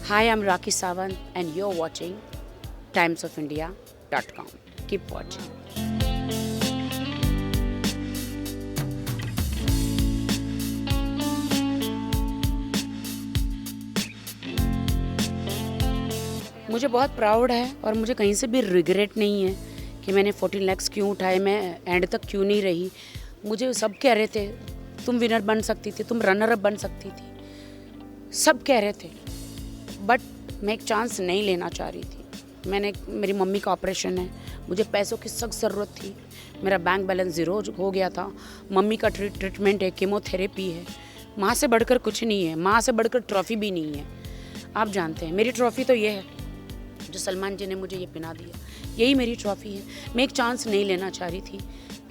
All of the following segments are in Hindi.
Hi, I'm Raki Sawant and you're watching timesofIndia.com. Keep watching. मुझे बहुत प्राउड है और मुझे कहीं से भी रिग्रेट नहीं है कि मैंने 14 lakhs क्यों उठाए, मैं एंड तक क्यों नहीं रही। मुझे सब कह रहे थे तुम विनर बन सकती थी, तुम रनर अप बन सकती थी, सब कह रहे थे, बट मैं एक चांस नहीं लेना चाह रही थी। मेरी मम्मी का ऑपरेशन है, मुझे पैसों की सख्त ज़रूरत थी, मेरा बैंक बैलेंस ज़ीरो हो गया था, मम्मी का ट्रीटमेंट है, कीमोथेरेपी है, माँ से बढ़कर कुछ नहीं है, माँ से बढ़कर ट्रॉफ़ी भी नहीं है। आप जानते हैं मेरी ट्रॉफ़ी तो ये है जो सलमान जी ने मुझे ये पहना दिया, यही मेरी ट्रॉफ़ी है। मैं एक चांस नहीं लेना चाह रही थी,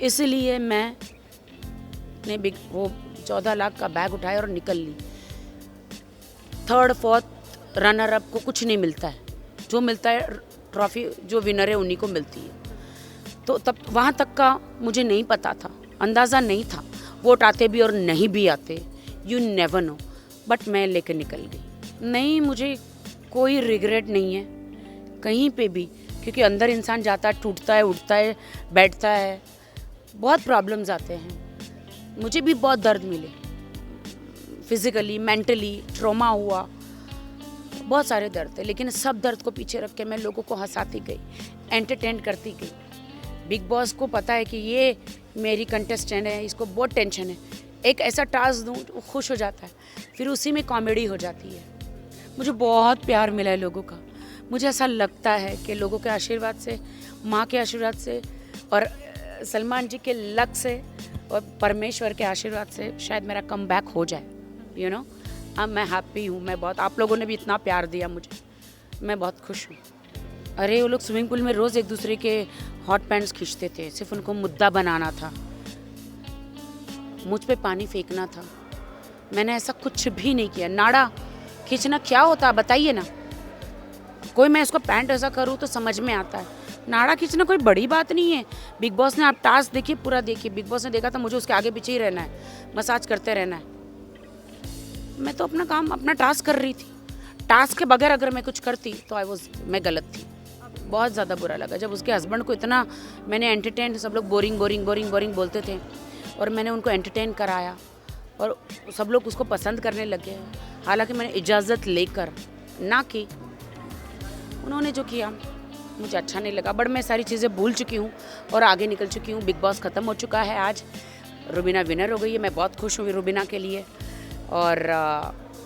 इसलिए मैंने वो 14 लाख का बैग उठाया और निकल ली। थर्ड फोर्थ रनर अप को कुछ नहीं मिलता है, जो मिलता है ट्रॉफ़ी जो विनर है उन्हीं को मिलती है। तो तब वहाँ तक का मुझे नहीं पता था, अंदाज़ा नहीं था, वोट आते भी और नहीं भी आते, यू नेवर नो, बट मैं लेकर निकल गई। नहीं, मुझे कोई रिग्रेट नहीं है कहीं पे भी, क्योंकि अंदर इंसान जाता है, टूटता है, उठता है, बैठता है, बहुत प्रॉब्लम्स आते हैं। मुझे भी बहुत दर्द मिले, फिज़िकली, मेंटली, ट्रॉमा हुआ, बहुत सारे दर्द थे, लेकिन सब दर्द को पीछे रख के मैं लोगों को हंसाती गई, एंटरटेन करती गई। बिग बॉस को पता है कि ये मेरी कंटेस्टेंट है, इसको बहुत टेंशन है, एक ऐसा टास्क दूँ वो खुश हो जाता है, फिर उसी में कॉमेडी हो जाती है। मुझे बहुत प्यार मिला है लोगों का। मुझे ऐसा लगता है कि लोगों के आशीर्वाद से, माँ के आशीर्वाद से और सलमान जी के लक से और परमेश्वर के आशीर्वाद से शायद मेरा कम बैक हो जाए, यू नो। अब मैं हैप्पी हूँ, मैं बहुत, आप लोगों ने भी इतना प्यार दिया मुझे, मैं बहुत खुश हूँ। अरे वो लोग स्विमिंग पूल में रोज़ एक दूसरे के हॉट पैंट्स खींचते थे, सिर्फ उनको मुद्दा बनाना था, मुझ पे पानी फेंकना था। मैंने ऐसा कुछ भी नहीं किया। नाड़ा खींचना क्या होता है बताइए ना, कोई मैं इसको पैंट ऐसा करूँ तो समझ में आता है, नाड़ा खींचना कोई बड़ी बात नहीं है। बिग बॉस ने, आप टास्क देखिए, पूरा देखिए, बिग बॉस ने देखा था मुझे उसके आगे पीछे ही रहना है, मसाज करते रहना है। मैं तो अपना काम, अपना टास्क कर रही थी, टास्क के बगैर अगर मैं कुछ करती तो मैं गलत थी। बहुत ज़्यादा बुरा लगा जब उसके हस्बैंड को इतना मैंने एंटरटेन, सब लोग बोरिंग बोरिंग बोरिंग बोरिंग बोलते थे और मैंने उनको एंटरटेन कराया और सब लोग उसको पसंद करने लगे, हालांकि मैंने इजाज़त लेकर ना की। उन्होंने जो किया मुझे अच्छा नहीं लगा, बट मैं सारी चीज़ें भूल चुकी हूँ और आगे निकल चुकी हूँ। बिग बॉस ख़त्म हो चुका है, आज रुबीना विनर हो गई है, मैं बहुत खुश हूँ रुबीना के लिए और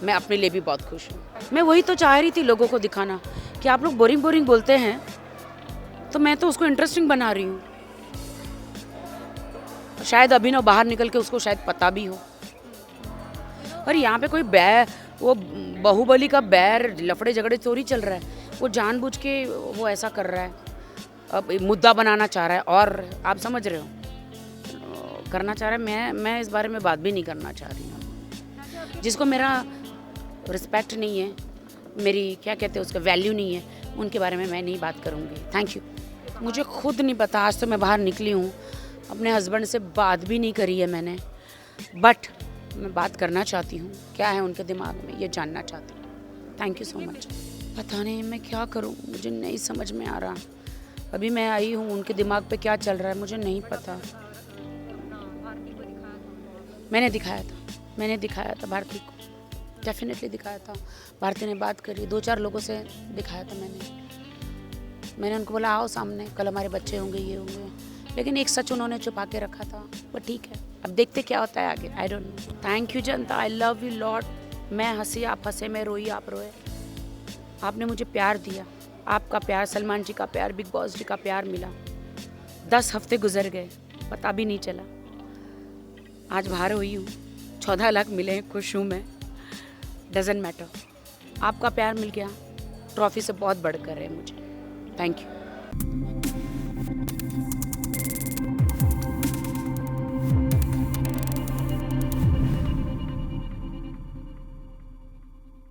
मैं अपने लिए भी बहुत खुश हूँ। मैं वही तो चाह रही थी लोगों को दिखाना कि आप लोग बोरिंग बोरिंग बोलते हैं, तो मैं तो उसको इंटरेस्टिंग बना रही हूँ। शायद अभिनव बाहर निकल के उसको शायद पता भी हो। और यहाँ पे कोई वो बाहुबली का बैर लफड़े झगड़े चोरी चल रहा है, वो जानबूझ के वो ऐसा कर रहा है, अब मुद्दा बनाना चाह रहा है और आप समझ रहे हो करना चाह रहा है। मैं इस बारे में बात भी नहीं करना चाह रही हूँ। जिसको मेरा रिस्पेक्ट नहीं है, मेरी क्या कहते हैं उसका वैल्यू नहीं है, उनके बारे में मैं नहीं बात करूँगी। Thank you. मुझे खुद नहीं पता, आज तो मैं बाहर निकली हूँ, अपने हस्बैंड से बात भी नहीं करी है मैंने, बट मैं बात करना चाहती हूँ, क्या है उनके दिमाग में ये जानना चाहती हूँ। Thank you so much. पता नहीं मैं क्या करूँ, मुझे नहीं समझ में आ रहा। अभी मैं आई हूँ, उनके दिमाग पे क्या चल रहा है मुझे नहीं पता। मैंने दिखाया था भारती को, डेफिनेटली दिखाया था। भारती ने बात करी, 2-4 लोगों से दिखाया था मैंने उनको बोला आओ सामने, कल हमारे बच्चे होंगे, ये होंगे, लेकिन एक सच उन्होंने छुपा के रखा था। पर ठीक है, अब देखते क्या होता है आगे, I don't know. Thank you Janata, I love you lot. मैं हंसी आप हंसे, मैं रोई आप रोए। आपने मुझे प्यार दिया, आपका प्यार, सलमान जी का प्यार, बिग बॉस जी का प्यार मिला। 10 हफ्ते गुजर गए, पता भी नहीं चला। आज बाहर हुई हूँ, 14 लाख मिले हैं, खुश हूँ मैं, डजेंट मैटर। आपका प्यार मिल गया, ट्रॉफी से बहुत बढ़कर है मुझे। Thank you.